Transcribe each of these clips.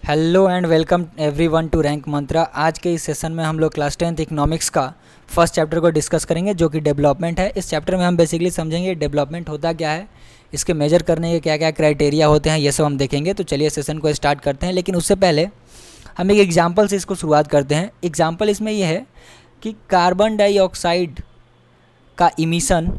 Hello and welcome everyone to Rank Mantra. आज के इस सेशन में हम लोग क्लास 10th इकोनॉमिक्स का फर्स्ट चैप्टर को डिस्कस करेंगे जो कि डेवलपमेंट है। इस चैप्टर में हम बेसिकली समझेंगे डेवलपमेंट होता क्या है, इसके मेजर करने के क्या क्या क्राइटेरिया होते हैं, ये सब हम देखेंगे। तो चलिए सेशन को स्टार्ट करते हैं, लेकिन उससे पहले हम एक एग्जाम्पल से इसको शुरुआत करते हैं। एग्जाम्पल इसमें यह है कि कार्बन डाइऑक्साइड का इमिशन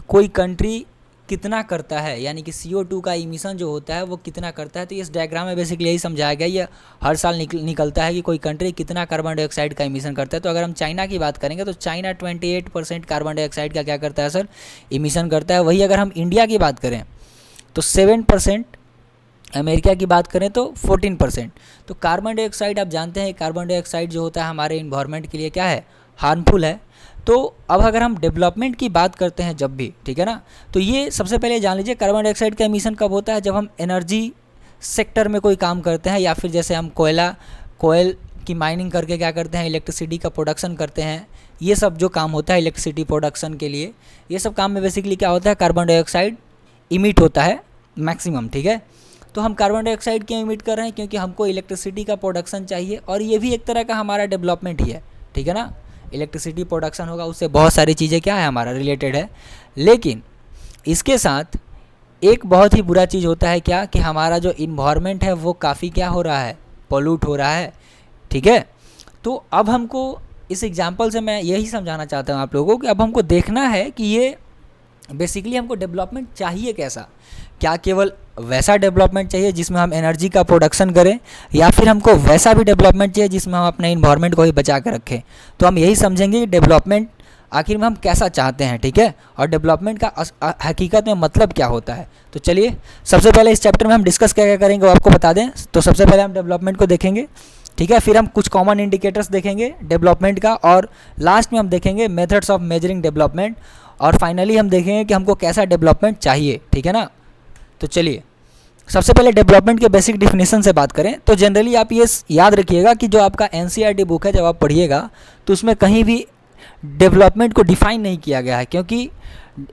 कोई कंट्री कितना करता है, यानी कि CO2 का इमिशन जो होता है वो कितना करता है। तो इस डायग्राम में बेसिकली यही समझाया गया। ये हर साल निकलता है कि कोई कंट्री कितना कार्बन डाइऑक्साइड का इमिशन करता है। तो अगर हम चाइना की बात करेंगे तो चाइना 28% कार्बन डाइऑक्साइड का क्या करता है सर, इमिशन करता है। वही अगर हम इंडिया की बात करें तो 7%, अमेरिका की बात करें तो 14%। तो कार्बन डाइऑक्साइड आप जानते हैं, कार्बन डाइऑक्साइड जो होता है हमारे इन्वायरमेंट के लिए क्या है, हार्मफुल है। तो अब अगर हम डेवलपमेंट की बात करते हैं जब भी, ठीक है ना, तो ये सबसे पहले जान लीजिए कार्बन डाइऑक्साइड का एमिशन कब होता है, जब हम एनर्जी सेक्टर में कोई काम करते हैं, या फिर जैसे हम कोयल की माइनिंग करके क्या करते हैं, इलेक्ट्रिसिटी का प्रोडक्शन करते हैं। ये सब जो काम होता है इलेक्ट्रिसिटी प्रोडक्शन के लिए, ये सब काम में बेसिकली क्या होता है, कार्बन डाइऑक्साइड इमिट होता है मैक्सिमम, ठीक है। तो हम कार्बन डाइऑक्साइड क्यों इमिट कर रहे हैं, क्योंकि हमको इलेक्ट्रिसिटी का प्रोडक्शन चाहिए, और ये भी एक तरह का हमारा डेवलपमेंट ही है, ठीक है ना। इलेक्ट्रिसिटी प्रोडक्शन होगा, उससे बहुत सारी चीज़ें क्या है हमारा रिलेटेड है। लेकिन इसके साथ एक बहुत ही बुरा चीज़ होता है क्या, कि हमारा जो इन्वायरमेंट है वो काफ़ी क्या हो रहा है, पोल्यूट हो रहा है, ठीक है। तो अब हमको इस एग्जांपल से मैं यही समझाना चाहता हूँ आप लोगों को कि अब हमको देखना है कि ये बेसिकली हमको डेवलपमेंट चाहिए कैसा। क्या केवल वैसा डेवलपमेंट चाहिए जिसमें हम एनर्जी का प्रोडक्शन करें, या फिर हमको वैसा भी डेवलपमेंट चाहिए जिसमें हम अपने इन्वायरमेंट को ही बचा कर रखें। तो हम यही समझेंगे कि डेवलपमेंट आखिर में हम कैसा चाहते हैं, ठीक है, और डेवलपमेंट का हकीकत में मतलब क्या होता है। तो चलिए सबसे पहले इस चैप्टर में हम डिस्कस क्या क्या करेंगे वो आपको बता दें। तो सबसे पहले हम डेवलपमेंट को देखेंगे, ठीक है, फिर हम कुछ कॉमन इंडिकेटर्स देखेंगे डेवलपमेंट का, और लास्ट में हम देखेंगे मेथड्स ऑफ मेजरिंग डेवलपमेंट, और फाइनली हम देखेंगे कि हमको कैसा डेवलपमेंट चाहिए, ठीक है ना। तो चलिए सबसे पहले डेवलपमेंट के बेसिक डिफिनेशन से बात करें तो जनरली आप ये याद रखिएगा कि जो आपका NCERT बुक है जब आप पढ़िएगा तो उसमें कहीं भी डेवलपमेंट को डिफाइन नहीं किया गया है, क्योंकि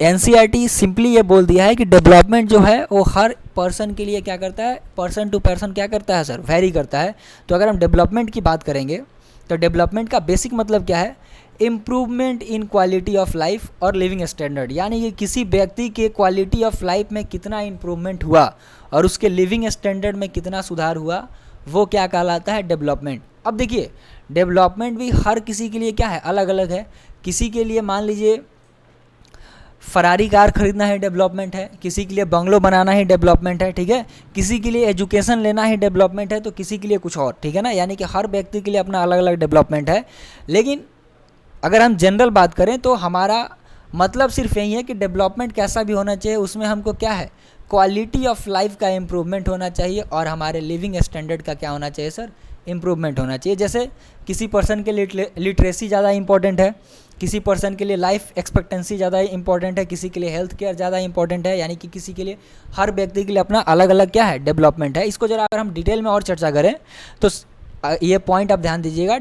NCERT सिंपली ये बोल दिया है कि डेवलपमेंट जो है वो हर पर्सन के लिए क्या करता है, पर्सन टू पर्सन क्या करता है सर, वेरी करता है। तो अगर हम डेवलपमेंट की बात करेंगे तो डेवलपमेंट का बेसिक मतलब क्या है, improvement in quality of life और लिविंग स्टैंडर्ड, यानी कि किसी व्यक्ति के क्वालिटी ऑफ लाइफ में कितना इम्प्रूवमेंट हुआ और उसके लिविंग स्टैंडर्ड में कितना सुधार हुआ, वो क्या कहलाता है, डेवलपमेंट। अब देखिए डेवलपमेंट भी हर किसी के लिए क्या है, अलग अलग है। किसी के लिए मान लीजिए फरारी कार खरीदना ही डेवलपमेंट है, किसी के लिए बंगलो बनाना ही डेवलपमेंट है, ठीक है, किसी के लिए एजुकेशन लेना ही डेवलपमेंट है, तो किसी के लिए कुछ और, ठीक है ना। यानी कि हर व्यक्ति के लिए अपना अलग अलग डेवलपमेंट है। लेकिन अगर हम जनरल बात करें तो हमारा मतलब सिर्फ यही है कि डेवलपमेंट कैसा भी होना चाहिए, उसमें हमको क्या है, क्वालिटी ऑफ लाइफ का इम्प्रूवमेंट होना चाहिए, और हमारे लिविंग स्टैंडर्ड का क्या होना चाहिए सर, इम्प्रूवमेंट होना चाहिए। जैसे किसी पर्सन के लिए लिटरेसी ज़्यादा इंपॉर्टेंट है, किसी पर्सन के लिए लाइफ एक्सपेक्टेंसी ज़्यादा इंपॉर्टेंट है, किसी के लिए हेल्थ केयर ज़्यादा इंपॉर्टेंट है, यानी कि किसी के लिए, हर व्यक्ति के लिए अपना अलग अलग क्या है, डेवलपमेंट है। इसको जरा अगर हम डिटेल में और चर्चा करें तो ये पॉइंट आप ध्यान दीजिएगा,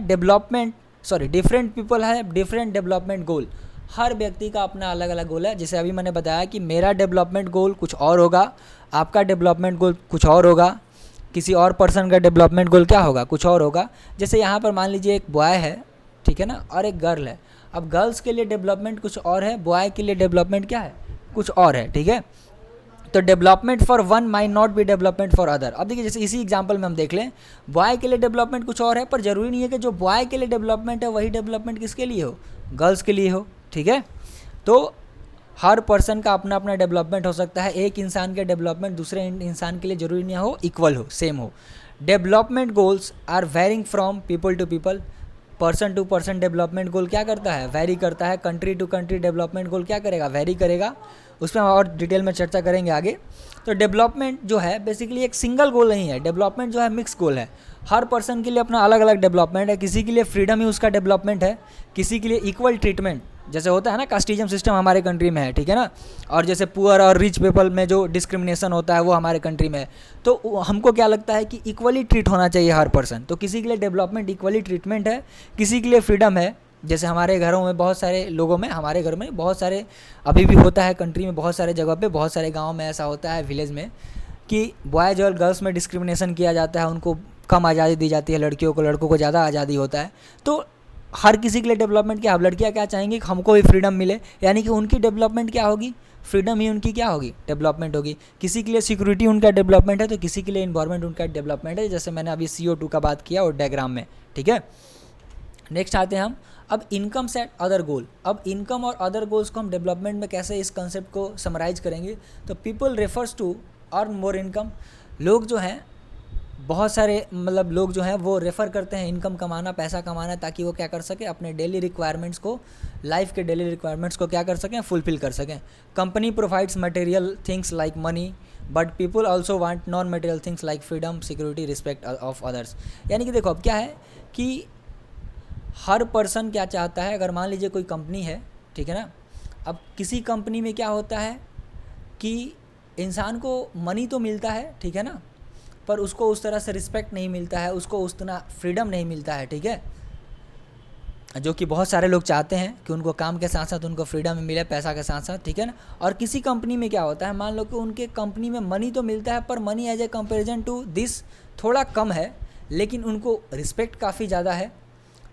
डिफरेंट पीपल है डिफरेंट डेवलपमेंट गोल। हर व्यक्ति का अपना अलग अलग गोल है। जैसे अभी मैंने बताया कि मेरा डेवलपमेंट गोल कुछ और होगा, आपका डेवलपमेंट गोल कुछ और होगा, किसी और पर्सन का डेवलपमेंट गोल क्या होगा, कुछ और होगा। जैसे यहाँ पर मान लीजिए एक बॉय है, ठीक है ना, और एक गर्ल है। अब गर्ल्स के लिए डेवलपमेंट कुछ और है, बॉय के लिए डेवलपमेंट क्या है, कुछ और है, ठीक है। तो development for one might not be development for other. अब देखिए जैसे इसी एग्जांपल में हम देख लें, बॉय के लिए डेवलपमेंट कुछ और है, पर जरूरी नहीं है कि जो बॉय के लिए डेवलपमेंट है वही डेवलपमेंट किसके लिए हो, गर्ल्स के लिए हो, ठीक है। तो हर पर्सन का अपना अपना डेवलपमेंट हो सकता है। एक इंसान के डेवलपमेंट दूसरे इंसान के लिए जरूरी नहीं हो इक्वल हो, सेम हो। Development goals are varying from people to people. Person to person development goal क्या करता है, वेरी करता है। Country to country development goal क्या करेगा, वेरी करेगा। उसमें हम और डिटेल में चर्चा करेंगे आगे। तो डेवलपमेंट जो है बेसिकली एक सिंगल गोल नहीं है, डेवलपमेंट जो है मिक्स गोल है। हर पर्सन के लिए अपना अलग अलग डेवलपमेंट है। किसी के लिए फ्रीडम ही उसका डेवलपमेंट है, किसी के लिए इक्वल ट्रीटमेंट, जैसे होता है ना, कास्टिज्म सिस्टम हमारे कंट्री में है, ठीक है ना, और जैसे पुअर और रिच पीपल में जो डिस्क्रिमिनेशन होता है वो हमारे कंट्री में है। तो हमको क्या लगता है कि इक्वली ट्रीट होना चाहिए हर पर्सन। तो किसी के लिए डेवलपमेंट इक्वली ट्रीटमेंट है, किसी के लिए फ्रीडम है। जैसे हमारे घरों में बहुत सारे लोगों में, हमारे घर में बहुत सारे अभी भी होता है कंट्री में, बहुत सारे जगह पे, बहुत सारे गाँव में ऐसा होता है, विलेज में, कि बॉयज़ और गर्ल्स में डिस्क्रिमिनेशन किया जाता है, उनको कम आज़ादी दी जाती है, लड़कियों को लड़कों को ज़्यादा आज़ादी होता है। तो हर किसी के लिए डेवलपमेंट क्या, अब लड़कियाँ क्या चाहेंगी कि हमको भी फ्रीडम मिले, यानी कि उनकी डेवलपमेंट क्या होगी, फ्रीडम ही उनकी क्या होगी, डेवलपमेंट होगी। किसी के लिए सिक्योरिटी उनका डेवलपमेंट है, तो किसी के लिए इन्वायरमेंट उनका डेवलपमेंट है, जैसे मैंने अभी CO2 का बात किया और डायग्राम में, ठीक है। नेक्स्ट आते हैं हम अब इनकम सेट अदर गोल। अब इनकम और अदर गोल्स को हम डेवलपमेंट में कैसे इस कंसेप्ट को समराइज करेंगे, तो people refers to earn more income. लोग जो हैं, बहुत सारे मतलब लोग जो हैं वो रेफ़र करते हैं इनकम कमाना, पैसा कमाना, ताकि वो क्या कर सकें, अपने डेली रिक्वायरमेंट्स को, लाइफ के डेली रिक्वायरमेंट्स को क्या कर सकें, फुलफिल कर सकें। Company provides material things like money, but people also want non material things like freedom, security, respect of others. यानी कि देखो अब क्या है कि हर पर्सन क्या चाहता है, अगर मान लीजिए कोई कंपनी है, ठीक है ना, अब किसी कंपनी में क्या होता है कि इंसान को मनी तो मिलता है, ठीक है ना, पर उसको उस तरह से रिस्पेक्ट नहीं मिलता है, उसको उस तरह फ्रीडम नहीं मिलता है, ठीक है, जो कि बहुत सारे लोग चाहते हैं कि उनको काम के साथ साथ उनको फ्रीडम मिले, पैसा के साथ साथ, ठीक है ना। और किसी कंपनी में क्या होता है, मान लो कि उनके कंपनी में मनी तो मिलता है, पर money as a comparison to this थोड़ा कम है, लेकिन उनको रिस्पेक्ट काफ़ी ज़्यादा है,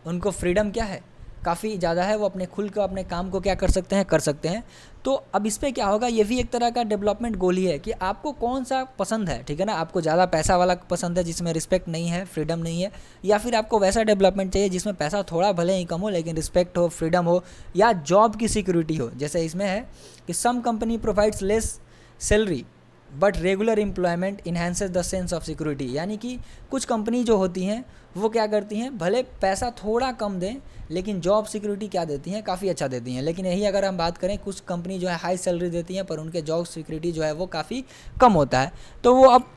उनको फ्रीडम क्या है, काफ़ी ज़्यादा है, वो अपने खुल कर अपने काम को क्या कर सकते हैं। तो अब इस पर क्या होगा, ये भी एक तरह का डेवलपमेंट गोल ही है कि आपको कौन सा पसंद है, ठीक है ना। आपको ज़्यादा पैसा वाला पसंद है जिसमें रिस्पेक्ट नहीं है, फ्रीडम नहीं है, या फिर आपको वैसा डेवलपमेंट चाहिए जिसमें पैसा थोड़ा भले ही कम हो लेकिन रिस्पेक्ट हो, फ्रीडम हो, या जॉब की सिक्योरिटी हो। जैसे इसमें है कि some company provides less salary but regular employment enhances the sense of security. यानी कि कुछ कंपनी जो होती हैं वो क्या करती हैं, भले पैसा थोड़ा कम दें लेकिन जॉब सिक्योरिटी क्या देती हैं, काफ़ी अच्छा देती हैं। लेकिन यही अगर हम बात करें, कुछ कंपनी जो है हाई सैलरी देती हैं पर उनके जॉब सिक्योरिटी जो है वो काफ़ी कम होता है। तो वो अब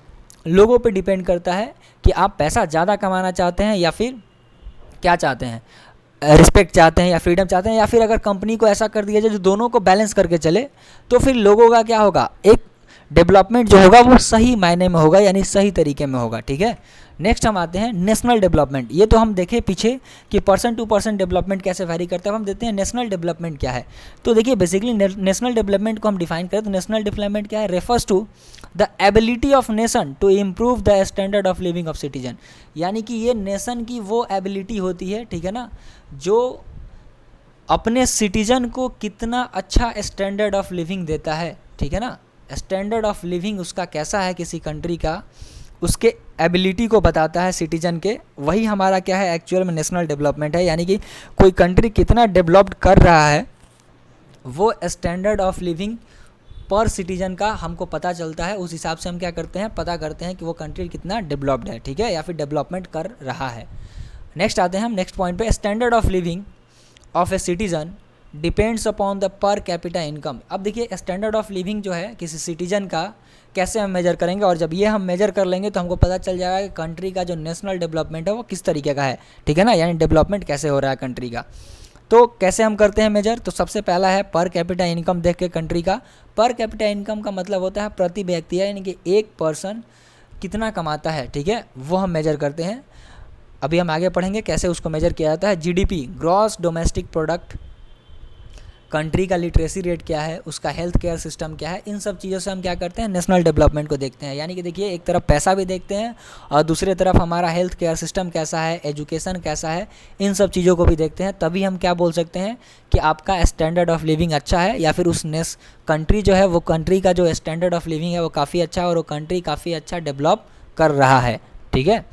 लोगों पे डिपेंड करता है कि आप पैसा ज़्यादा कमाना चाहते हैं या फिर क्या चाहते हैं, रिस्पेक्ट चाहते हैं या फ्रीडम चाहते हैं, या फिर अगर कंपनी को ऐसा कर दिया जाए जो दोनों को बैलेंस करके चले, तो फिर लोगों का क्या होगा, एक डेवलपमेंट जो होगा वो सही मायने में होगा, यानी सही तरीके में होगा, ठीक है। नेक्स्ट हम आते हैं नेशनल डेवलपमेंट। ये तो हम देखे पीछे कि पर्सन टू पर्सन डेवलपमेंट कैसे वैरी करता है, अब हम देखते हैं नेशनल डेवलपमेंट क्या है। तो देखिए बेसिकली नेशनल डेवलपमेंट को हम डिफाइन करें तो नेशनल डेवलपमेंट क्या है, refers to the ability of nation to improve the standard of living of citizen. यानी कि ये नेशन की वो एबिलिटी होती है, ठीक है ना, जो अपने सिटीजन को कितना अच्छा स्टैंडर्ड ऑफ लिविंग देता है, ठीक है ना। स्टैंडर्ड ऑफ लिविंग उसका कैसा है किसी कंट्री का, उसके एबिलिटी को बताता है सिटीजन के, वही हमारा क्या है एक्चुअल में नेशनल डेवलपमेंट है। यानी कि कोई कंट्री कितना डेवलप्ड कर रहा है वो स्टैंडर्ड ऑफ लिविंग पर सिटीजन का हमको पता चलता है, उस हिसाब से हम क्या करते हैं, पता करते हैं कि वो कंट्री कितना डेवलप्ड है, ठीक है, या फिर डेवलपमेंट कर रहा है। नेक्स्ट आते हैं हम नेक्स्ट पॉइंट पे, standard of living of a citizen depends upon the पर कैपिटा इनकम। अब देखिए स्टैंडर्ड ऑफ लिविंग जो है किसी सिटीजन का कैसे हम मेजर करेंगे, और जब ये हम मेजर कर लेंगे तो हमको पता चल जाएगा कि कंट्री का जो नेशनल डेवलपमेंट है वो किस तरीके का है, ठीक है ना, यानी डेवलपमेंट कैसे हो रहा है कंट्री का। तो कैसे हम करते हैं मेजर, तो सबसे पहला है पर कैपिटा इनकम देख के कंट्री का। पर कैपिटा इनकम का मतलब होता है प्रति व्यक्ति, यानी कि एक पर्सन कितना कमाता है, ठीक है, वो हम मेजर करते हैं। अभी हम आगे पढ़ेंगे कैसे उसको मेजर किया जाता है। GDP gross domestic product, country का लिटरेसी रेट क्या है, उसका हेल्थ केयर सिस्टम क्या है, इन सब चीज़ों से हम क्या करते हैं, नेशनल डेवलपमेंट को देखते हैं। यानी कि देखिए एक तरफ पैसा भी देखते हैं और दूसरी तरफ हमारा हेल्थ केयर सिस्टम कैसा है, एजुकेशन कैसा है, इन सब चीज़ों को भी देखते हैं। तभी हम क्या बोल सकते हैं कि आपका स्टैंडर्ड ऑफ लिविंग अच्छा है, या फिर उस कंट्री जो है वो कंट्री का जो स्टैंडर्ड ऑफ लिविंग है वो काफ़ी अच्छा है और वो कंट्री काफ़ी अच्छा डेवलप कर रहा है, ठीक है।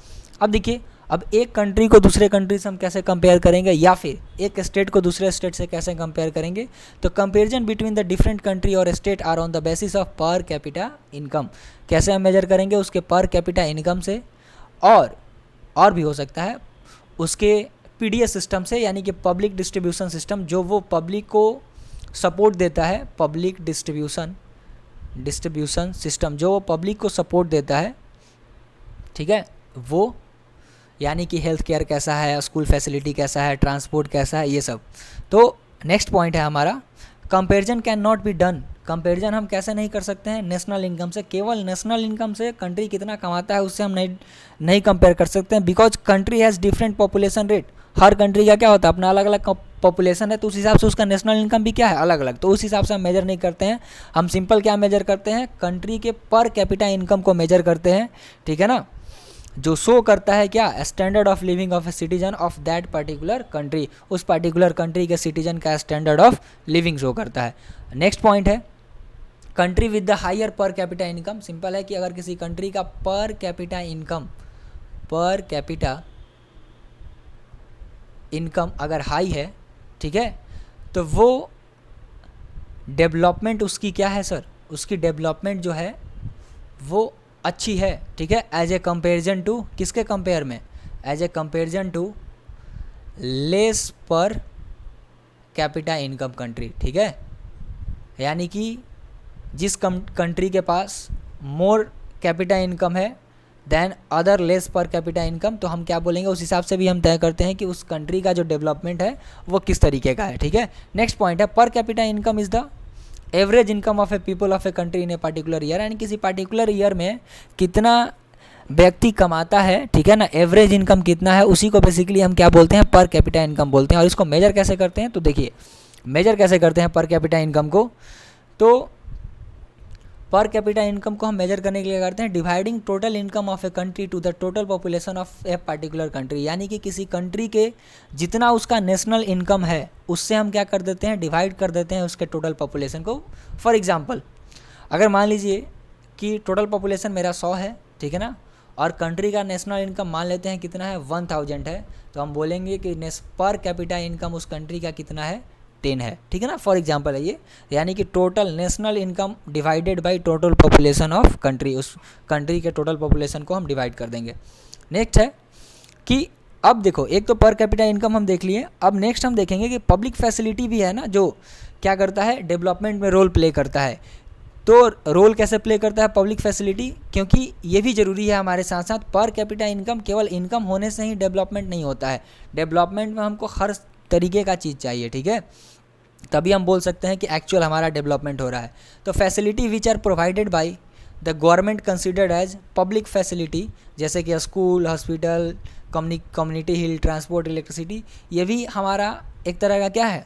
अब देखिए अब एक कंट्री को दूसरे कंट्री से हम कैसे कंपेयर करेंगे, या फिर एक स्टेट को दूसरे स्टेट से कैसे कंपेयर करेंगे, तो comparison between the different country और state are on the basis of per capita income. कैसे हम मेजर करेंगे, उसके पर कैपिटा इनकम से, और भी हो सकता है उसके PDS सिस्टम से, यानी कि पब्लिक डिस्ट्रीब्यूशन सिस्टम, जो वो पब्लिक को सपोर्ट देता है, पब्लिक डिस्ट्रीब्यूशन सिस्टम जो वो पब्लिक को सपोर्ट देता है, ठीक है, वो यानी कि हेल्थ केयर कैसा है, स्कूल फैसिलिटी कैसा है, ट्रांसपोर्ट कैसा है, ये सब। तो नेक्स्ट पॉइंट है हमारा comparison can not be done. Comparison हम कैसे नहीं कर सकते हैं, नेशनल इनकम से। केवल नेशनल इनकम से कंट्री कितना कमाता है उससे हम नहीं कंपेयर कर सकते हैं, because country has different population rate. Her country का क्या होता है, अपना अलग अलग पॉपुलेशन है तो उस हिसाब से उसका नेशनल इनकम भी क्या है, अलग अलग। तो उस हिसाब से हम मेजर नहीं करते हैं, हम सिंपल क्या मेजर करते हैं, कंट्री के पर कैपिटा इनकम को मेजर करते हैं, ठीक है ना, जो शो करता है क्या, standard of living of a citizen of that particular country, उस पर्टिकुलर कंट्री के सिटीजन का स्टैंडर्ड ऑफ लिविंग शो करता है। नेक्स्ट पॉइंट है country with the higher per capita income. Simple है कि अगर किसी कंट्री का पर कैपिटा इनकम अगर हाई है, ठीक है, तो वो डेवलपमेंट उसकी क्या है सर, उसकी डेवलपमेंट जो है वो अच्छी है, ठीक है, एज ए कंपेरिजन टू, किसके कंपेयर में, as a comparison to less per capita income country, ठीक है, यानी कि जिस कंट्री के पास मोर कैपिटा इनकम है than other less per capita income, तो हम क्या बोलेंगे, उस हिसाब से भी हम तय करते हैं कि उस कंट्री का जो डेवलपमेंट है वो किस तरीके का है, ठीक है। नेक्स्ट पॉइंट है पर capita income is the average income of A people of a country in a particular year, यानी किसी पर्टिकुलर ईयर में कितना व्यक्ति कमाता है, ठीक है ना, एवरेज इनकम कितना है, उसी को बेसिकली हम क्या बोलते हैं, पर कैपिटा इनकम बोलते हैं। और इसको मेजर कैसे करते हैं, तो देखिए मेजर कैसे करते हैं पर कैपिटा इनकम को, तो पर कैपिटा इनकम को हम मेजर करने के लिए करते हैं dividing total income of a country to the total population of a particular country, यानी कि किसी कंट्री के जितना उसका नेशनल इनकम है उससे हम क्या कर देते हैं, डिवाइड कर देते हैं उसके टोटल पॉपुलेशन को। फॉर एग्जांपल अगर मान लीजिए कि टोटल पॉपुलेशन मेरा 100 है, ठीक है ना, और कंट्री का नेशनल इनकम मान लेते हैं कितना है, 1000 है, तो हम बोलेंगे कि पर कैपिटा इनकम उस कंट्री का कितना है, 10 है, ठीक है ना, फॉर एग्जांपल है ये, यानी कि total national income divided by total population of country, उस कंट्री के टोटल पॉपुलेशन को हम डिवाइड कर देंगे। नेक्स्ट है कि अब देखो एक तो पर कैपिटा इनकम हम देख लिए, अब नेक्स्ट हम देखेंगे कि पब्लिक फैसिलिटी भी है ना, जो क्या करता है, डेवलपमेंट में रोल प्ले करता है। तो रोल कैसे प्ले करता है पब्लिक फैसिलिटी, क्योंकि ये भी ज़रूरी है हमारे साथ साथ, पर कैपिटा इनकम केवल इनकम होने से ही डेवलपमेंट नहीं होता है, डेवलपमेंट में हमको हर तरीके का चीज़ चाहिए, ठीक है, तभी हम बोल सकते हैं कि एक्चुअल हमारा डेवलपमेंट हो रहा है। तो facility which are provided by the government considered as public facility, जैसे कि school, hospital, community health, transport, electricity, ये भी हमारा एक तरह का क्या है,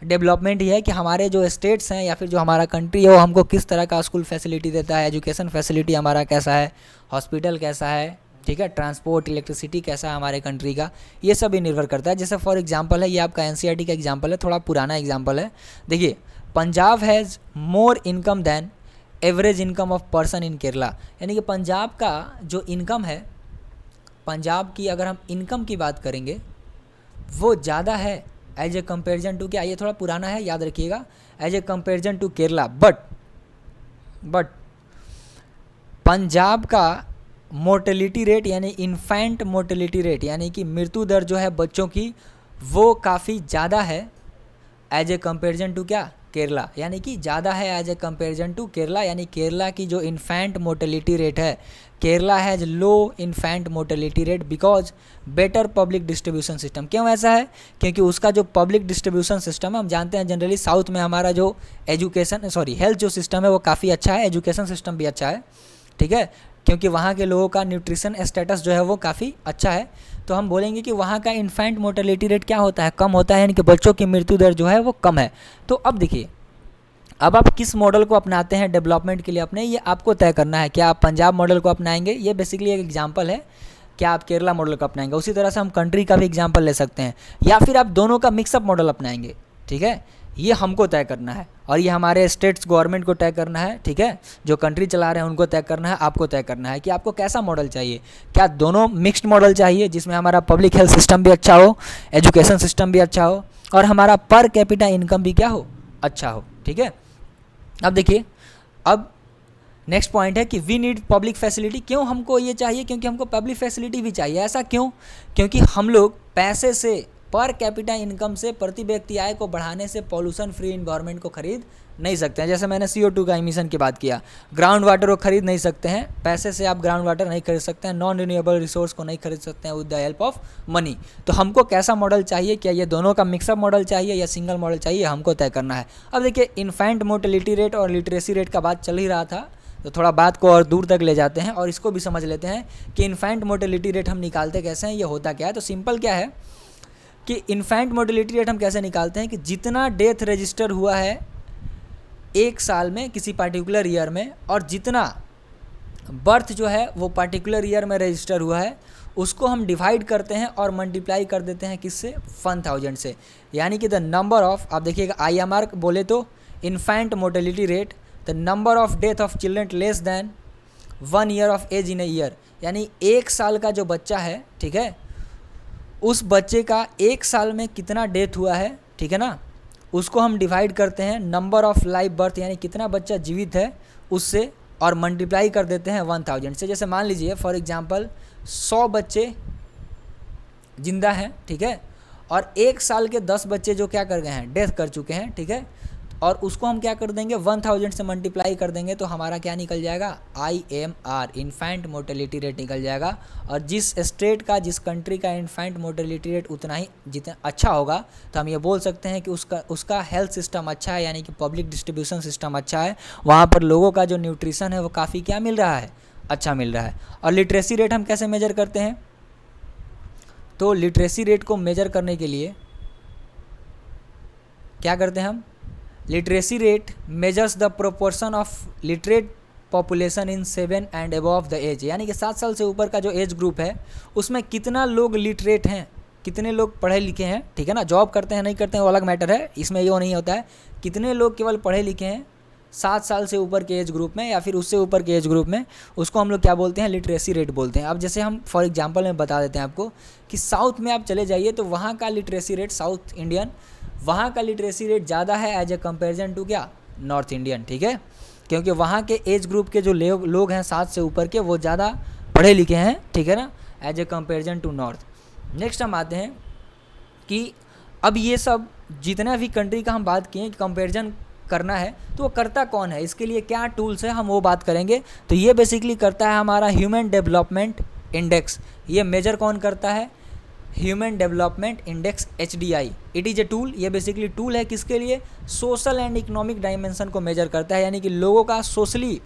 डेवलपमेंट ही है कि हमारे जो स्टेट्स हैं या फिर जो हमारा कंट्री है वो हमको किस तरह का स्कूल फैसिलिटी देता है, एजुकेशन फैसिलिटी हमारा कैसा है, हॉस्पिटल कैसा है, ठीक है, ट्रांसपोर्ट, इलेक्ट्रिसिटी कैसा है हमारे कंट्री का, ये सब भी निर्भर करता है। जैसे फॉर एग्जांपल है, ये आपका एनसीईआरटी का एग्जांपल है, थोड़ा पुराना एग्जांपल है। देखिए Punjab has more income than average income of person in Kerala, यानी कि पंजाब का जो इनकम है, पंजाब की अगर हम इनकम की बात करेंगे वो ज़्यादा है एज ए कंपेरिजन टू, क्या ये थोड़ा पुराना है याद रखिएगा, as a comparison to Kerala, but Punjab का मोर्टेलिटी रेट यानी इन्फेंट मोर्टेलिटी रेट, यानी कि मृत्यु दर जो है बच्चों की, वो काफ़ी ज़्यादा है एज ए कंपेरिजन टू क्या, केरला, यानी कि ज़्यादा है as a comparison to Kerala, यानी केरला की जो इन्फेंट मोर्टेलिटी रेट है, Kerala has low infant mortality rate because better public distribution system. क्यों ऐसा है, क्योंकि उसका जो पब्लिक डिस्ट्रीब्यूशन सिस्टम है, हम जानते हैं जनरली साउथ में हमारा जो हेल्थ जो सिस्टम है वो काफ़ी अच्छा है, एजुकेशन सिस्टम भी अच्छा है, ठीक है, क्योंकि वहाँ के लोगों का न्यूट्रिशन स्टेटस जो है वो काफ़ी अच्छा है। तो हम बोलेंगे कि वहाँ का इन्फेंट मोर्टेलिटी रेट क्या होता है, कम होता है, यानी कि बच्चों की मृत्यु दर जो है वो कम है। तो अब देखिए, अब आप किस मॉडल को अपनाते हैं डेवलपमेंट के लिए अपने, ये आपको तय करना है। क्या आप पंजाब मॉडल को अपनाएंगे, ये बेसिकली एक एग्जांपल है, क्या आप केरला मॉडल को अपनाएंगे, उसी तरह से हम कंट्री का भी एग्जांपल ले सकते हैं, या फिर आप दोनों का मिक्सअप मॉडल अपनाएंगे, ठीक है, ये हमको तय करना है और ये हमारे स्टेट्स गवर्नमेंट को तय करना है, ठीक है, जो कंट्री चला रहे हैं उनको तय करना है, आपको तय करना है कि आपको कैसा मॉडल चाहिए। क्या दोनों मिक्स्ड मॉडल चाहिए जिसमें हमारा पब्लिक हेल्थ सिस्टम भी अच्छा हो, एजुकेशन सिस्टम भी अच्छा हो और हमारा पर कैपिटा इनकम भी क्या हो, अच्छा हो, ठीक है। अब देखिए, अब नेक्स्ट पॉइंट है कि वी नीड पब्लिक फैसिलिटी। क्यों हमको ये चाहिए, क्योंकि हमको पब्लिक फैसिलिटी भी चाहिए। ऐसा क्यों, क्योंकि हम लोग पैसे से, पर कैपिटा इनकम से, प्रति व्यक्ति आय को बढ़ाने से पॉल्यूशन फ्री इन्वायरमेंट को खरीद नहीं सकते हैं। जैसे मैंने CO2 का इमिशन की बात किया, ग्राउंड वाटर को खरीद नहीं सकते हैं, पैसे से आप ग्राउंड वाटर नहीं खरीद सकते हैं, नॉन रिन्यूएबल रिसोर्स को नहीं खरीद सकते हैं with the help of money. तो हमको कैसा मॉडल चाहिए, क्या ये दोनों का मिक्सअप मॉडल चाहिए या सिंगल मॉडल चाहिए, हमको तय करना है। अब देखिए, इन्फेंट मोर्टेलिटी रेट और लिटरेसी रेट का बात चल ही रहा था, तो थोड़ा बात को और दूर तक ले जाते हैं और इसको भी समझ लेते हैं कि इन्फेंट मोर्टेलिटी रेट हम निकालते कैसे हैं, ये होता क्या है। तो सिंपल क्या है कि इन्फेंट मोर्टेलिटी रेट हम कैसे निकालते हैं कि जितना डेथ रजिस्टर हुआ है एक साल में किसी पार्टिकुलर ईयर में, और जितना बर्थ जो है वो पार्टिकुलर ईयर में रजिस्टर हुआ है, उसको हम डिवाइड करते हैं और मल्टीप्लाई कर देते हैं किससे, 1000 से। यानी कि द नंबर ऑफ, आप देखिएगा IMR बोले तो infant mortality rate, the number of death of children less than 1 year of age in a year, यानी 1 साल का जो बच्चा है, ठीक है, उस बच्चे का 1 साल में कितना डेथ हुआ है, ठीक है ना, उसको हम डिवाइड करते हैं नंबर ऑफ लाइव बर्थ, यानी कितना बच्चा जीवित है उससे, और मल्टीप्लाई कर देते हैं 1000 से। जैसे मान लीजिए फॉर एग्जांपल 100 बच्चे जिंदा हैं, ठीक है, और 1 साल के 10 बच्चे जो क्या कर गए हैं, डेथ कर चुके हैं, ठीक है, और उसको हम क्या कर देंगे, 1000 से मल्टीप्लाई कर देंगे तो हमारा क्या निकल जाएगा, IMR, इन्फेंट मोर्टेलिटी रेट निकल जाएगा। और जिस स्टेट का, जिस कंट्री का इन्फेंट मोर्टेलिटी रेट उतना ही जितना अच्छा होगा, तो हम ये बोल सकते हैं कि उसका हेल्थ सिस्टम अच्छा है, यानी कि पब्लिक डिस्ट्रीब्यूशन सिस्टम अच्छा है, वहाँ पर लोगों का जो न्यूट्रिशन है वो काफ़ी क्या मिल रहा है, अच्छा मिल रहा है। और लिटरेसी रेट हम कैसे मेजर करते हैं, तो लिटरेसी रेट को मेजर करने के लिए क्या करते हैं हम, literacy rate measures the proportion of literate population in 7 and above the age, यानी कि 7 साल से ऊपर का जो एज ग्रुप है उसमें कितना लोग लिटरेट हैं, कितने लोग पढ़े लिखे हैं, ठीक है ना, जॉब करते हैं नहीं करते हैं वो अलग मैटर है, इसमें ये नहीं होता है, कितने लोग केवल पढ़े लिखे हैं 7 साल से ऊपर के एज ग्रुप में या फिर उससे ऊपर के एज ग्रुप में, उसको हम लोग क्या बोलते हैं, लिटरेसी रेट बोलते हैं। अब जैसे हम फॉर एग्जांपल में बता देते हैं आपको कि साउथ में आप चले जाइए तो वहाँ का लिटरेसी रेट, साउथ इंडियन, वहाँ का लिटरेसी रेट ज़्यादा है एज ए कंपेरिजन टू क्या, नॉर्थ इंडियन, ठीक है, क्योंकि वहाँ के एज ग्रुप के जो लोग हैं 7 से ऊपर के वो ज़्यादा पढ़े लिखे हैं, ठीक है ना, as a comparison to north. Next हम आते हैं कि अब ये सब जितना भी कंट्री का हम बात किए कि कंपेरिजन करना है तो वो करता कौन है, इसके लिए क्या टूल्स है, हम वो बात करेंगे। तो ये बेसिकली करता है हमारा ह्यूमन डेवलपमेंट इंडेक्स। ये मेजर कौन करता है, human development index HDI। It is a tool, ये बेसिकली टूल है किसके लिए, सोशल एंड इकोनॉमिक डायमेंशन को मेजर करता है, यानी कि लोगों का सोशली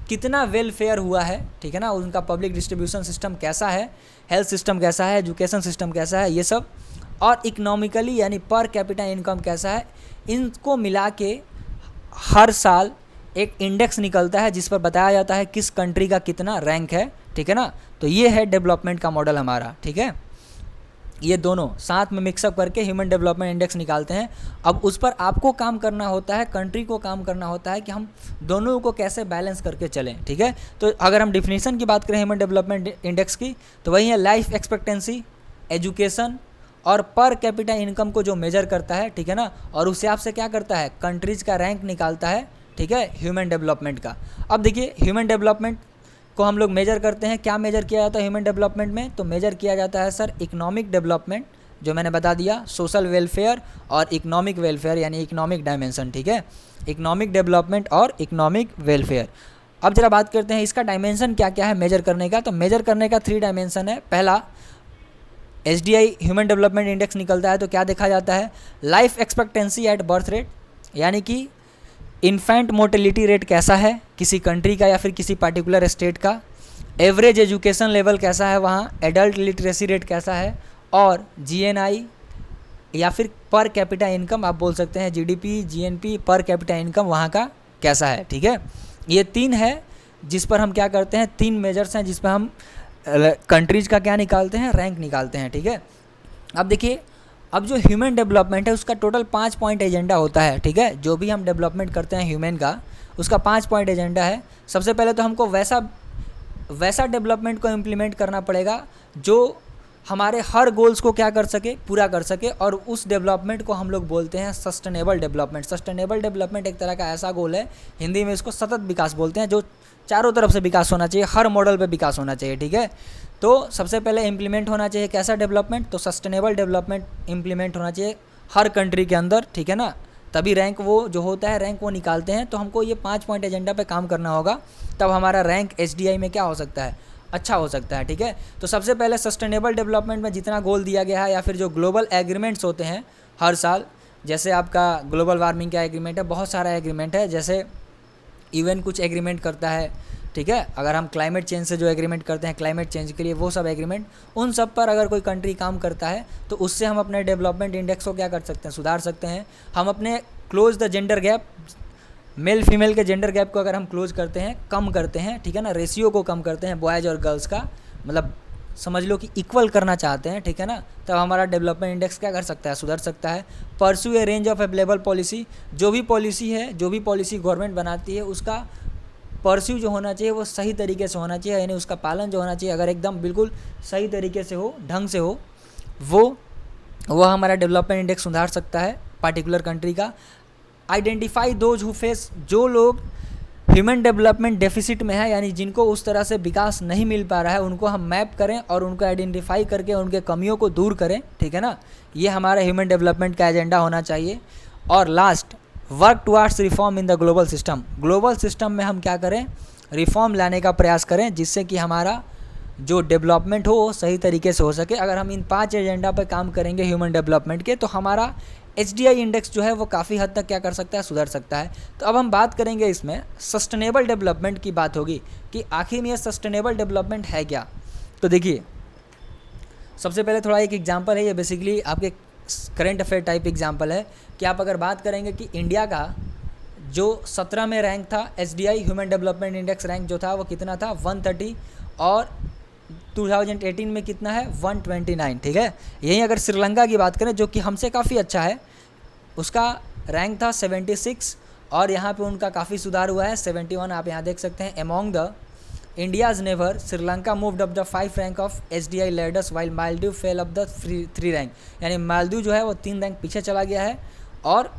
कितना वेलफेयर हुआ है, ठीक है ना, उनका पब्लिक डिस्ट्रीब्यूशन सिस्टम कैसा है, हेल्थ सिस्टम कैसा है, एजुकेशन सिस्टम कैसा है, ये सब, और इकोनॉमिकली यानी पर कैपिटा इनकम कैसा है, इनको मिला के हर साल एक इंडेक्स निकलता है जिस पर बताया जाता है किस कंट्री का कितना रैंक है, ठीक है ना। तो ये है डेवलपमेंट का मॉडल हमारा, ठीक है, ये दोनों साथ में मिक्सअप करके ह्यूमन डेवलपमेंट इंडेक्स निकालते हैं। अब उस पर आपको काम करना होता है, कंट्री को काम करना होता है कि हम दोनों को कैसे बैलेंस करके चलें, ठीक है। तो अगर हम डिफिनीशन की बात करें ह्यूमन डेवलपमेंट इंडेक्स की, तो वही है लाइफ एक्सपेक्टेंसी, एजुकेशन और पर कैपिटा इनकम को जो मेजर करता है, ठीक है ना, और उस हिसाब से क्या करता है, कंट्रीज़ का रैंक निकालता है, ठीक है, ह्यूमन डेवलपमेंट का। अब देखिए ह्यूमन डेवलपमेंट को हम लोग मेजर करते हैं, क्या मेजर किया जाता है ह्यूमन डेवलपमेंट में, तो मेजर किया जाता है सर इकोनॉमिक डेवलपमेंट, जो मैंने बता दिया, सोशल वेलफेयर और इकोनॉमिक वेलफेयर यानी इकोनॉमिक डायमेंशन, ठीक है, इकोनॉमिक डेवलपमेंट और इकोनॉमिक वेलफेयर। अब जरा बात करते हैं इसका डायमेंशन क्या क्या है मेजर करने का। तो मेजर करने का 3 डायमेंशन है। पहला HDI ह्यूमन डेवलपमेंट इंडेक्स निकलता है तो क्या देखा जाता है, life expectancy at birth rate, यानी कि इन्फेंट मोर्टेलिटी रेट कैसा है किसी कंट्री का या फिर किसी पार्टिकुलर स्टेट का, एवरेज एजुकेशन लेवल कैसा है वहाँ, एडल्ट लिटरेसी रेट कैसा है, और GNI या फिर पर कैपिटा इनकम आप बोल सकते हैं, GDP GNP पर कैपिटा इनकम वहाँ का कैसा है, ठीक है। ये 3 है जिस पर हम क्या करते हैं, 3 मेजर्स हैं जिस पर हम कंट्रीज़ का क्या निकालते हैं, रैंक निकालते हैं, ठीक है। अब देखिए, अब जो ह्यूमन डेवलपमेंट है उसका टोटल 5 पॉइंट एजेंडा होता है, ठीक है, जो भी हम डेवलपमेंट करते हैं ह्यूमन का उसका 5 पॉइंट एजेंडा है। सबसे पहले तो हमको वैसा डेवलपमेंट को इम्प्लीमेंट करना पड़ेगा जो हमारे हर गोल्स को क्या कर सके, पूरा कर सके, और उस डेवलपमेंट को हम लोग बोलते हैं सस्टेनेबल डेवलपमेंट। सस्टेनेबल डेवलपमेंट एक तरह का ऐसा गोल है, हिंदी में इसको सतत विकास बोलते हैं, जो चारों तरफ से विकास होना चाहिए, हर मॉडल पे विकास होना चाहिए, ठीक है। तो सबसे पहले इम्प्लीमेंट होना चाहिए कैसा डेवलपमेंट, तो सस्टेनेबल डेवलपमेंट इम्प्लीमेंट होना चाहिए हर कंट्री के अंदर, ठीक है ना, तभी रैंक वो जो होता है रैंक वो निकालते हैं। तो हमको ये 5 पॉइंट एजेंडा पे काम करना होगा, तब हमारा रैंक HDI में क्या हो सकता है, अच्छा हो सकता है, ठीक है। तो सबसे पहले सस्टेनेबल डेवलपमेंट में जितना गोल दिया गया है या फिर जो ग्लोबल एग्रीमेंट्स होते हैं हर साल, जैसे आपका ग्लोबल वार्मिंग का एग्रीमेंट है, बहुत सारा एग्रीमेंट है, जैसे UN कुछ एग्रीमेंट करता है, ठीक है। अगर हम क्लाइमेट चेंज से जो एग्रीमेंट करते हैं क्लाइमेट चेंज के लिए, वो सब एग्रीमेंट, उन सब पर अगर कोई कंट्री काम करता है तो उससे हम अपने डेवलपमेंट इंडेक्स को क्या कर सकते हैं, सुधार सकते हैं। हम अपने close the gender gap, male female के जेंडर गैप को अगर हम क्लोज करते हैं, कम करते हैं, ठीक है ना, रेशियो को कम करते हैं बॉयज़ और गर्ल्स का, मतलब समझ लो कि इक्वल करना चाहते हैं, ठीक है ना, तब हमारा डेवलपमेंट इंडेक्स क्या कर सकता है, सुधर सकता है। Pursue A range of available policy, जो भी पॉलिसी है, जो भी पॉलिसी गवर्नमेंट बनाती है उसका परस्यू जो होना चाहिए वो सही तरीके से होना चाहिए, यानी उसका पालन जो होना चाहिए अगर एकदम बिल्कुल सही तरीके से हो, ढंग से हो, वो हमारा डेवलपमेंट इंडेक्स सुधार सकता है पार्टिकुलर कंट्री का। आइडेंटिफाई दोज हु फेस, जो लोग ह्यूमन डेवलपमेंट डेफिसिट में है, यानी जिनको उस तरह से विकास नहीं मिल पा रहा है, उनको हम मैप करें और उनको आइडेंटिफाई करके उनके कमियों को दूर करें, ठीक है ना, ये हमारा ह्यूमन डेवलपमेंट का एजेंडा होना चाहिए। और last, work towards reform in the global system, global system में हम क्या करें, रिफॉर्म लाने का प्रयास करें जिससे कि हमारा जो डेवलपमेंट हो सही तरीके से हो सके। अगर हम इन 5 एजेंडा पर काम करेंगे ह्यूमन डेवलपमेंट के, तो हमारा HDI इंडेक्स जो है वो काफ़ी हद तक क्या कर सकता है, सुधर सकता है। तो अब हम बात करेंगे इसमें सस्टेनेबल डेवलपमेंट की बात होगी कि आखिर में ये सस्टेनेबल डेवलपमेंट है क्या। तो देखिए, सबसे पहले थोड़ा एक एग्जांपल है, ये बेसिकली आपके करंट अफेयर टाइप एग्जांपल है कि आप अगर बात करेंगे कि इंडिया का जो 17 में रैंक था HDI human development index rank जो था वो कितना था, 130, और 2018 में कितना है, 129, ठीक है। यहीं अगर श्रीलंका की बात करें जो कि हमसे काफ़ी अच्छा है, उसका रैंक था 76 और यहाँ पे उनका काफ़ी सुधार हुआ है, 71 आप यहाँ देख सकते हैं। Among the India's never, Sri Lanka moved up the 5 rank of HDI ladders while Maldives fail up the 3 rank, यानी मालदीव जो है वो 3 रैंक पीछे चला गया है और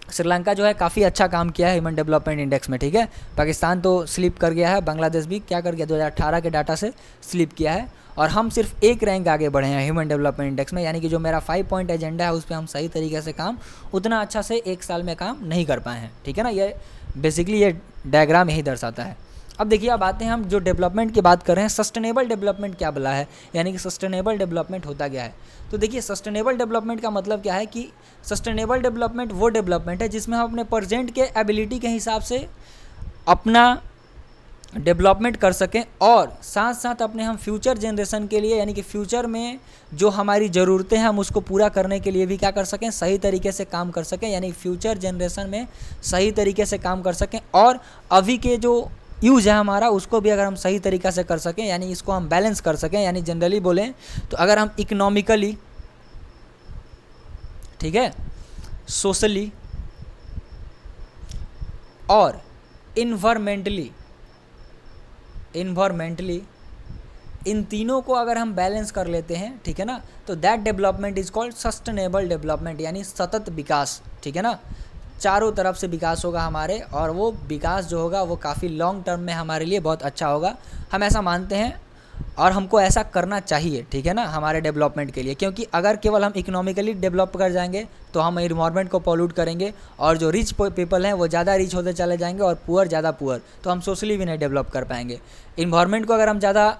श्रीलंका जो है काफ़ी अच्छा काम किया है ह्यूमन डेवलपमेंट इंडेक्स में, ठीक है। पाकिस्तान तो स्लिप कर गया है, बांग्लादेश भी क्या कर गया, 2018 के डाटा से स्लिप किया है, और हम सिर्फ 1 रैंक आगे बढ़े हैं ह्यूमन डेवलपमेंट इंडेक्स में, यानी कि जो मेरा 5 पॉइंट एजेंडा है उस पर हम सही तरीके से काम उतना अच्छा से 1 साल में काम नहीं कर पाए हैं, ठीक है ना। ये बेसिकली ये डायग्राम यही दर्शाता है। अब देखिए, अब आते हैं हम जो डेवलपमेंट की बात कर रहे हैं, सस्टेनेबल डेवलपमेंट क्या बोला है, यानी कि सस्टेनेबल डेवलपमेंट होता क्या है। तो देखिए, सस्टेनेबल डेवलपमेंट का मतलब क्या है कि सस्टेनेबल डेवलपमेंट वो डेवलपमेंट है जिसमें हम अपने प्रेजेंट के एबिलिटी के हिसाब से अपना डेवलपमेंट कर सकें और साथ साथ अपने हम फ्यूचर जनरेशन के लिए, यानी कि फ्यूचर में जो हमारी ज़रूरतें हैं हम उसको पूरा करने के लिए भी क्या कर सकें, सही तरीके से काम कर सकें, यानी फ्यूचर जनरेशन में सही तरीके से काम कर सकें, और अभी के जो यूज़ है हमारा उसको भी अगर हम सही तरीक़ा से कर सकें, यानी इसको हम बैलेंस कर सकें। यानी जनरली बोलें तो अगर हम इकोनॉमिकली, ठीक है, सोशली और इन्वायरमेंटली इन तीनों को अगर हम बैलेंस कर लेते हैं, ठीक है ना, तो that development is called sustainable development, यानी सतत विकास, ठीक है ना। चारों तरफ से विकास होगा हमारे, और वो विकास जो होगा वो काफ़ी लॉन्ग टर्म में हमारे लिए बहुत अच्छा होगा, हम ऐसा मानते हैं और हमको ऐसा करना चाहिए, ठीक है ना, हमारे डेवलपमेंट के लिए। क्योंकि अगर केवल हम इकोनॉमिकली डेवलप कर जाएंगे तो हम इन्वायरमेंट को पॉल्यूट करेंगे, और जो रिच पीपल हैं वो ज़्यादा रिच होते चले जाएंगे और पुअर ज़्यादा पुअर, तो हम सोशली भी नहीं डेवलप कर पाएंगे। इन्वायरमेंट को अगर हम ज़्यादा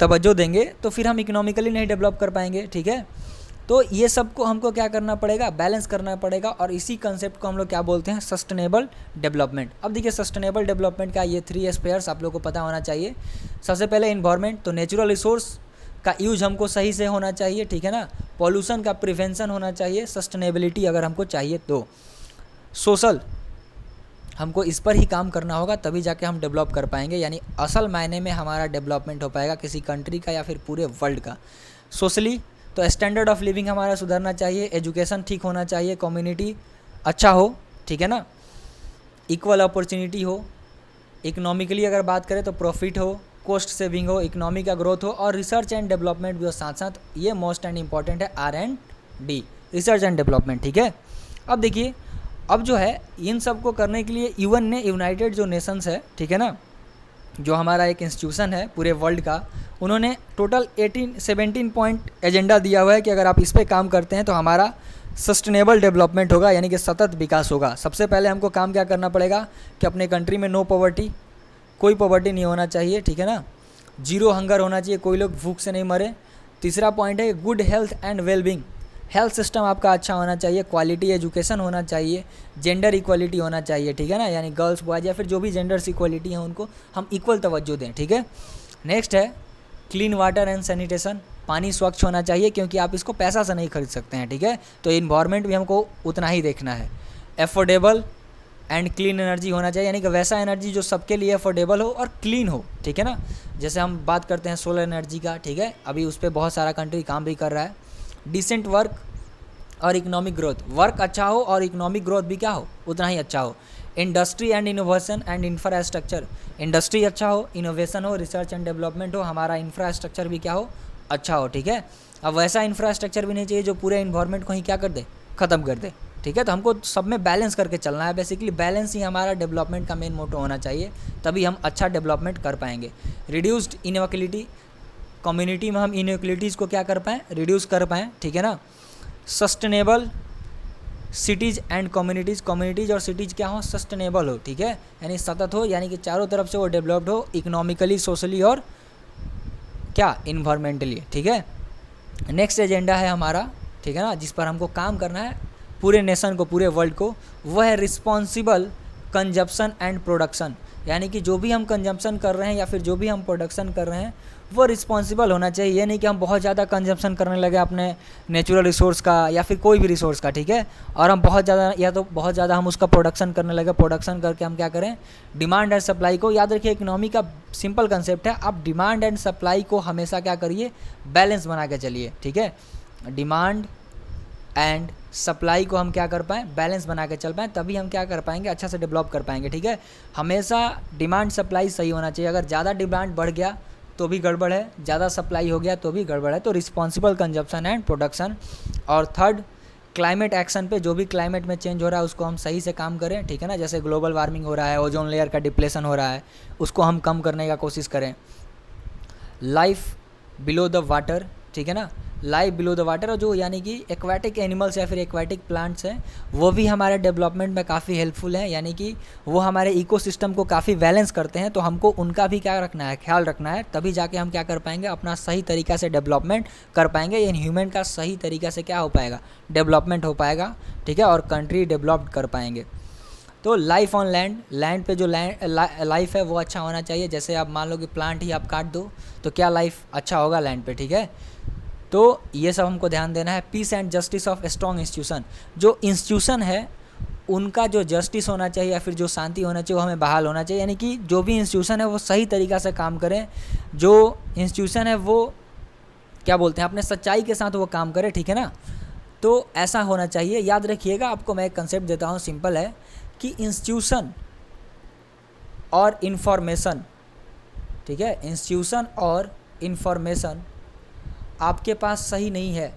तवज्जो देंगे तो फिर हम इकोनॉमिकली नहीं डेवलप कर पाएंगे, ठीक है। तो ये सब को हमको क्या करना पड़ेगा, बैलेंस करना पड़ेगा, और इसी कंसेप्ट को हम लोग क्या बोलते हैं, सस्टेनेबल डेवलपमेंट। अब देखिए, सस्टेनेबल डेवलपमेंट का ये 3 एस्पेयर्स आप लोग को पता होना चाहिए। सबसे पहले इन्वायरमेंट, तो नेचुरल रिसोर्स का यूज हमको सही से होना चाहिए, ठीक है ना। पॉल्यूशन का प्रिवेंशन होना चाहिए, सस्टेनेबिलिटी अगर हमको चाहिए तो। सोशल, हमको इस पर ही काम करना होगा, तभी जाके हम डेवलप कर पाएंगे, यानी असल मायने में हमारा डेवलपमेंट हो पाएगा किसी कंट्री का या फिर पूरे वर्ल्ड का। सोशली तो स्टैंडर्ड ऑफ लिविंग हमारा सुधरना चाहिए, एजुकेशन ठीक होना चाहिए, कम्युनिटी अच्छा हो, ठीक है ना, इक्वल अपॉर्चुनिटी हो, इकोनॉमिकली अगर बात करें तो प्रॉफिट हो, कॉस्ट सेविंग हो, इकोनॉमी का ग्रोथ हो, और रिसर्च एंड डेवलपमेंट भी हो साथ साथ। ये मोस्ट एंड इम्पॉर्टेंट है, R&D, रिसर्च एंड डेवलपमेंट, ठीक है। अब देखिए, अब जो है इन सब को करने के लिए UN ने, यूनाइटेड जो नेशंस है, ठीक है ना, जो हमारा एक इंस्टीट्यूशन है पूरे वर्ल्ड का, उन्होंने टोटल 17 पॉइंट एजेंडा दिया हुआ है कि अगर आप इस पे काम करते हैं तो हमारा सस्टेनेबल डेवलपमेंट होगा, यानी कि सतत विकास होगा। सबसे पहले हमको काम क्या करना पड़ेगा कि अपने कंट्री में नो पॉवर्टी, कोई पॉवर्टी नहीं होना चाहिए, ठीक है ना। 0 हंगर होना चाहिए, कोई लोग भूख से नहीं मरे। तीसरा पॉइंट है good health and wellbeing, health system आपका अच्छा होना चाहिए, क्वालिटी एजुकेशन होना चाहिए, जेंडर इक्वालिटी होना चाहिए, ठीक है ना, यानी गर्ल्स बॉयज़ या फिर जो भी जेंडर्स इक्वालिटी है उनको हम इक्वल तवज्जो दें, ठीक है। नेक्स्ट है क्लीन वाटर एंड सैनिटेशन, पानी स्वच्छ होना चाहिए क्योंकि आप इसको पैसा से नहीं खरीद सकते हैं, ठीक है, तो इन्वायरमेंट भी हमको उतना ही देखना है। एफोर्डेबल एंड क्लीन एनर्जी होना चाहिए, यानी कि वैसा एनर्जी जो सबके लिए अफोर्डेबल हो और क्लीन हो, ठीक है ना। जैसे हम बात करते हैं सोलर एनर्जी का, ठीक है, अभी उस पर बहुत सारा कंट्री काम भी कर रहा है। डिसेंट वर्क और इकोनॉमिक ग्रोथ, वर्क अच्छा हो और इकोनॉमिक ग्रोथ भी क्या हो, उतना ही अच्छा हो। Industry and innovation and infrastructure, industry अच्छा हो, इनोवेशन हो, रिसर्च एंड डेवलपमेंट हो, हमारा इंफ्रास्ट्रक्चर भी क्या हो, अच्छा हो, ठीक है। अब वैसा इंफ्रास्ट्रक्चर भी नहीं चाहिए जो पूरे इन्वायरमेंट को ही क्या कर दे, ख़त्म कर दे, ठीक है। तो हमको सब में बैलेंस करके चलना है, बेसिकली बैलेंस ही हमारा डेवलपमेंट का मेन मोटो होना चाहिए, तभी हम अच्छा डेवलपमेंट कर पाएंगे। रिड्यूस्ड इनइक्वालिटी, कम्युनिटी में हम इनइक्वालिटीज़ को क्या कर पाएँ, रिड्यूस कर पाएँ, ठीक है ना। Sustainable cities and communities, communities और सिटीज़ क्या हो, सस्टेनेबल हो, ठीक है, यानी सतत हो, यानी कि चारों तरफ से वो डेवलप्ड हो, इकोनॉमिकली, सोशली और क्या, इन्वायरमेंटली, ठीक है। नेक्स्ट एजेंडा है हमारा, ठीक है ना, जिस पर हमको काम करना है पूरे नेशन को, पूरे वर्ल्ड को, वह है रिस्पॉन्सिबल कंजप्शन एंड प्रोडक्शन, यानी कि जो भी हम कंजप्शन कर रहे हैं या फिर जो भी हम प्रोडक्शन कर रहे हैं वो रिस्पॉन्सिबल होना चाहिए। ये नहीं कि हम बहुत ज़्यादा कंजप्शन करने लगे अपने नेचुरल रिसोर्स का या फिर कोई भी रिसोर्स का, ठीक है, और हम बहुत ज़्यादा या तो बहुत ज़्यादा हम उसका प्रोडक्शन करने लगे, प्रोडक्शन करके हम क्या करें, डिमांड एंड सप्लाई को, याद रखिए इकोनॉमी का सिंपल कंसेप्ट है, आप डिमांड एंड सप्लाई को हमेशा क्या करिए, बैलेंस बना के चलिए, ठीक है। डिमांड एंड सप्लाई को हम क्या कर पाएँ, बैलेंस बना के चल पाएँ, तभी हम क्या कर पाएंगे, अच्छा से डेवलप कर पाएंगे, ठीक है। हमेशा डिमांड सप्लाई सही होना चाहिए, अगर ज़्यादा डिमांड बढ़ गया तो भी गड़बड़ है, ज़्यादा सप्लाई हो गया तो भी गड़बड़ है, तो रिस्पॉन्सिबल कंजप्शन एंड प्रोडक्शन। और थर्ड, क्लाइमेट एक्शन पे, जो भी क्लाइमेट में चेंज हो रहा है उसको हम सही से काम करें, ठीक है ना, जैसे ग्लोबल वार्मिंग हो रहा है, ओजोन लेयर का डिप्लेशन हो रहा है, उसको हम कम करने का कोशिश करें। लाइफ बिलो द वाटर, ठीक है ना, लाइफ बिलो द वाटर, और जो यानी कि एक्वाटिक एनिमल्स या फिर एक्वाटिक प्लांट्स हैं वो भी हमारे डेवलपमेंट में काफ़ी हेल्पफुल हैं, यानी कि वो हमारे इकोसिस्टम को काफ़ी बैलेंस करते हैं, तो हमको उनका भी क्या रखना है, ख्याल रखना है, तभी जाके हम क्या कर पाएंगे, अपना सही तरीक़ा से डेवलपमेंट कर पाएंगे, यानी ह्यूमन का सही तरीक़ा से क्या हो पाएगा, डेवलपमेंट हो पाएगा, ठीक है, और कंट्री डेवलप्ड कर पाएंगे। तो लाइफ ऑन लैंड, लैंड पे जो लाइफ है वो अच्छा होना चाहिए, जैसे आप मान लो कि प्लांट ही आप काट दो तो क्या लाइफ अच्छा होगा लैंड पे, ठीक है। तो ये सब हमको ध्यान देना है। Peace and justice of strong institution, जो इंस्टीट्यूशन है उनका जो जस्टिस होना चाहिए या फिर जो शांति होना चाहिए वो हमें बहाल होना चाहिए, यानी कि जो भी इंस्टीट्यूशन है वो सही तरीक़ा से काम करें, जो इंस्टीट्यूशन है वो क्या बोलते हैं, अपने सच्चाई के साथ वो काम करे, ठीक है ना, तो ऐसा होना चाहिए। याद रखिएगा, आपको मैं एक कंसेप्ट देता हूँ, सिंपल है कि इंस्टीट्यूशन और इन्फॉर्मेशन, ठीक है, इंस्टीट्यूशन और इन्फॉर्मेशन आपके पास सही नहीं है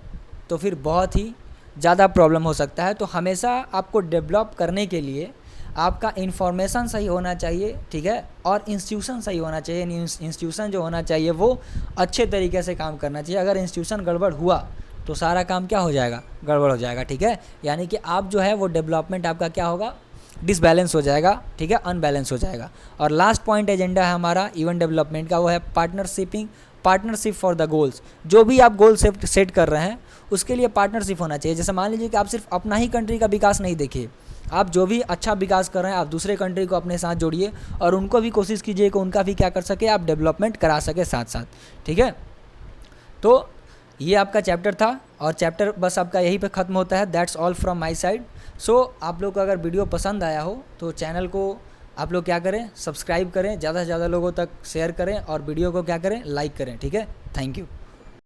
तो फिर बहुत ही ज़्यादा प्रॉब्लम हो सकता है। तो हमेशा आपको डेवलप करने के लिए आपका इन्फॉर्मेशन सही होना चाहिए, ठीक है, और इंस्टीट्यूशन सही होना चाहिए, इंस्टीट्यूशन जो होना चाहिए वो अच्छे तरीके से काम करना चाहिए। अगर इंस्टीट्यूशन गड़बड़ हुआ तो सारा काम क्या हो जाएगा, गड़बड़ हो जाएगा, ठीक है, यानी कि आप जो है वो डेवलपमेंट आपका क्या होगा, डिसबैलेंस हो जाएगा, ठीक है, अनबैलेंस हो जाएगा। और लास्ट पॉइंट एजेंडा है हमारा इवन डेवलपमेंट का, वो है पार्टनरशिप फॉर द गोल्स। जो भी आप गोल सेट कर रहे हैं उसके लिए पार्टनरशिप होना चाहिए। जैसे मान लीजिए कि आप सिर्फ अपना ही कंट्री का विकास नहीं देखिए, आप जो भी अच्छा विकास कर रहे हैं आप दूसरे कंट्री को अपने साथ जोड़िए और उनको भी कोशिश कीजिए कि उनका भी क्या कर सके, आप डेवलपमेंट करा सके साथ साथ, ठीक है। तो ये आपका चैप्टर था और चैप्टर बस आपका यहीं पे ख़त्म होता है। That's all from my side. So आप लोग को अगर वीडियो पसंद आया हो तो चैनल को आप लोग क्या करें, सब्सक्राइब करें, ज़्यादा से ज़्यादा लोगों तक शेयर करें और वीडियो को क्या करें, लाइक करें, ठीक है। Thank you.